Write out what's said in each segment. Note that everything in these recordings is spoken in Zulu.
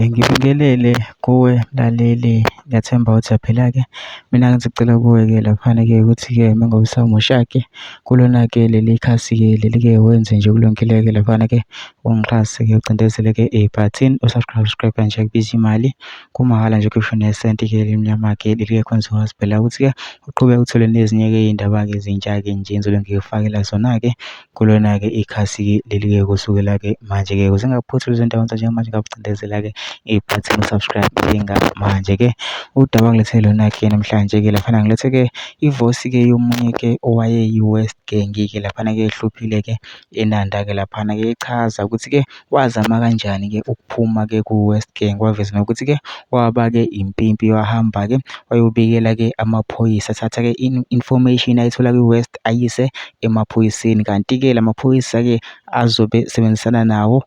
Ngibingelele kuwe mlaleli, ngiyathemba ukuthi yaphila-ke. Mina ngicela kuwe-ke laphana-ke ukuthi-ke mengabe usamusha-ke kulona-ke leli khasi-ke leli-ke wenze nje kulungile-ke laphana-ke ungixhase-ke ucindezele-ke ibhathini usubscribe nje kubiza imali kumahhala nje ukhiphe nesenti-ke elimnyama-ke leli-ke kwenza ukwazi phela ukuthi-ke uqhubeke uthole nezinye-ke iy'ndaba-ke ezintsha-ke nje engizobe ngikufakela zona-ke kulona-ke ikhasi-ke leli-ke kusukela-ke manje-ke ukuze ngingakuphuthi lezo ndawo njengamanje ngakucindezela-ke ibhathini subscribe ngamanje-ke. Udaba ngilethele lona-ke namhlanje-ke laphana ngiletheke ivosi-ke yomunye-ke owayeyi-West Gang-ke laphana-ke ehluphile-ke eNanda-ke laphana-ke echaza ukuthi-ke wazama kanjani-ke ukuphuma-ke ku-West Gang, waveza nokuthi-ke waba-ke impimpi, wahamba-ke wayobikela-ke amaphoyisa, athatha-ke information ayithola kwi-West ayise emaphoyiseni, kanti-ke la maphoyisa-ke azobe sebenzisana nawo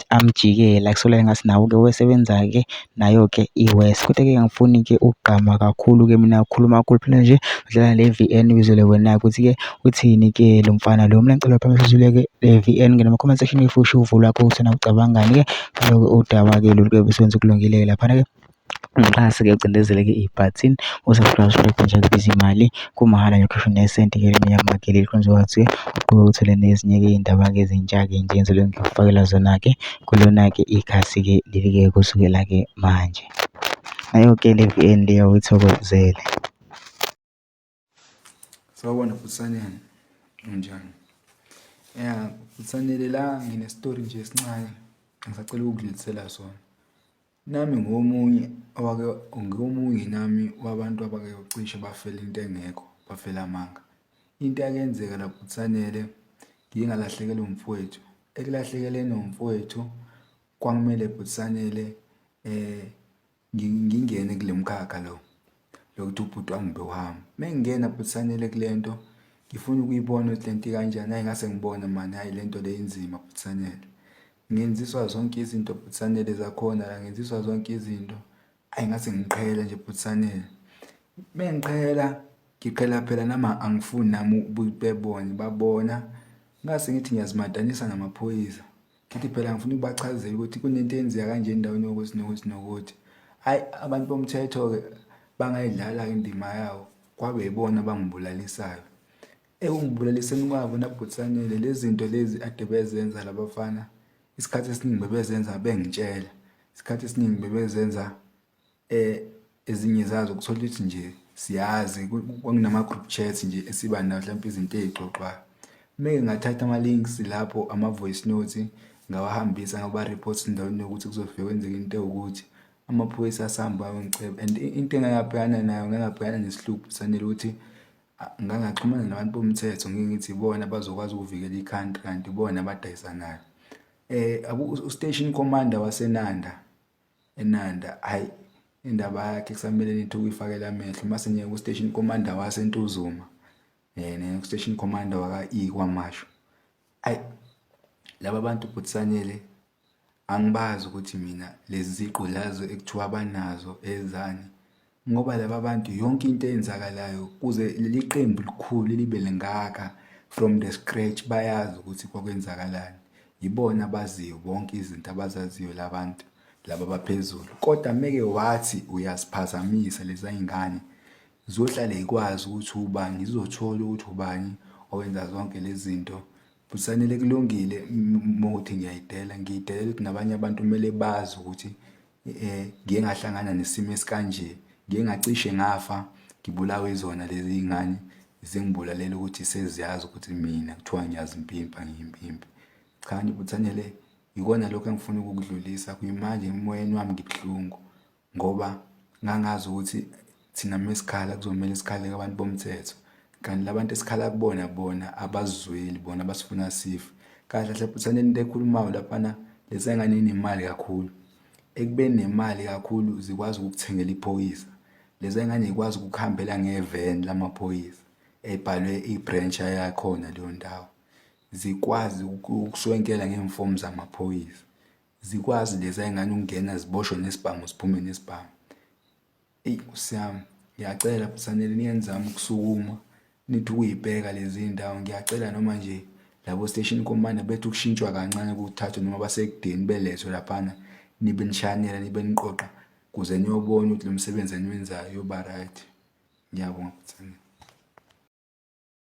amjikela kusolakala engathi nawo-ke wesebenza-ke nayo-ke i-West. Kodwa-ke angifuni-ke ukugqama kakhulu-ke, mina ngikhuluma kakhulu phela nje udlala le VN wizele wena ukuthi-ke uthini-ke lo mfana lo. Mina ngicela phela sizule-ke le VN ngena ama-comment section futhi uvo lwakho ukuthi ucabangani-ke ngalo udaba-ke lolu-ke besenze kulungile-ke laphana-ke ngixhase-ke ucindezele-ke ibhathini usubscribe nje kubiza imali kumahhala nje ukhiphe nesenti-ke elimnyama-ke leli kwenziwa ukuthi-ke ube uthole nezinye-ke iy'ndaba-ke ezintsha-ke nje engizobe ngikufakela zona-ke kulona-ke ikhasi-ke leli-ke kusukela-ke manje. Nayo-ke le VN leyo uyithokozele. Sawubona Bhusaneni, unjani? Bhusaneni, la ngine-story nje esincane ngisacela ukudlulisela sona. Nami ngiwomunye nami wabantu abake ucishe bafela into engekho, bafela amanga. Into eyakenzeka la Bhusanele, ngiye ngalahlekelwa umfowethu. Ekulahlekeleni umfowethu kwamele Bhusanele ngingene kule mkhakha lo lokuthi ubhuti wami bewuhamba. Mengingena Bhusanele kule nto ngifuna ukuyibona ukuthi lento ikanjani, hayi ngase ngibona mani, hayi lento le inzima Bhusanele. Ngenziswa zonke izinto Bhusanele zakhona la, ngenziswa zonke izinto. Hayi ngase ngiqhela nje Bhusanele. Ngiqhela phela nama angifuni nami bebone babona. Ngase ngithi ngiyazimatanisa namaphoyisa. Ngithi phela ngifuna ukubachazela ukuthi kunento eyenzeka kanje endaweni yokuthi nokuthi nokuthi. Hayi abantu bomthetho-ke bangayidlala indima yawo, kwabe yibona bangibulalisayo. Ukungibulaliseni kwabo na Bhusanele, lezi zinto lezi ade bezenza labafana isikhathi esiningi bebezenza bengitshela, isikhathi esiningi bebezenza ezinye zazo ukuthola ukuthi nje siyazi kwakunama-group chats nje esiba nawo mhlawumpe izinto ey'xoxwayo. Meke ngathatha ama-links lapho ama-voice notes ngawahambisa ngaba-reports endaweni yokuthi kuzofike kwenzeka into ewukuthi amaphoyisa asahamba ayongiceba. And into engangabhekana nayo, ngangabhekana nesihlupho Bhusanele ukuthi ngangaxhumana nabantu bomthetho ngithi ibona bazokwazi ukuvikela i-country kanti ibona abadayisanayo. U-station commander waseNanda eNanda, hayi indaba yakhe kusamele nithi ukuyifakela amehlo. Mase ngiye ku-station commander waseNtuzuma u-station commander waka-KwaMashu. Hayi laba bantu Bhusanele angibazi ukuthi mina lezi ziqu lazo ekuthiwa banazo ezani, ngoba laba bantu yonke into eyenzakalayo kuze leli qembu likhulu libe lingaka from the scratch bayazi ukuthi kwakwenzakalani. Yibona abaziyo bonke izinto abazaziyo labantu laba abaphezulu. Kodwa meke wathi uyaziphazamisa lezi y'ngane zizohlale ikwazi ukuthi ubani, zizothola ukuthi ubani owenza zonke lezi zinto. Bhusanele kulungile ukuthi ngiyidelela ukuthi nabanye abantu kumele bazi ukuthi ngiye ngahlangana nesimo esikanje, ngiye ngacishe ngafa ngibulawe izona lezi y'ngane zingibulalela ukuthi seziyazi ukuthi mina kuthiwa ngiyazimpimpa, ngiyimpimpi. Cha nje Bhusanele, ikona lokho engifuna ukukudlulisa kuyimanje emoyeni wami ngibuhlungu ngoba ngangazi ukuthi thina mesikhala kuzomele sikhale abantu bomthetho, kanti labantu esikhala kubona bona abazizweli, bona basifuna sife. Kahle hle Bhusanele, into ekhulumayo laphana lezi ngane nemali kakhulu. Ekubeni nemali kakhulu zikwazi ukukuthengela iphoyisa. Lezi ngane zikwazi ukukuhambela ngeveni lamaphoyisa ebhalwe i-branch yakhona leyo ndawo. Zikwazi ukuswenkela ngeemfomu zamaphoyisa. Zikwazi lezi ngane ukungena ziboshwe nesibhamu ziphume nesibhamu. Nkosi yami, ngiyacela Bhusanele niyenzame ukusukuma nithi ukuyibheka lezi ndawo. Ngiyacela noma nje labo station commander bethi ukushintshwa kancane kuthathwe noma basekudeni belethwe laphana nibe nishayanela, nibe niqoqa ukuze niyobona ukuthi lo msebenzi eniwenzayo uyoba right. Ngiyabonga mfethu.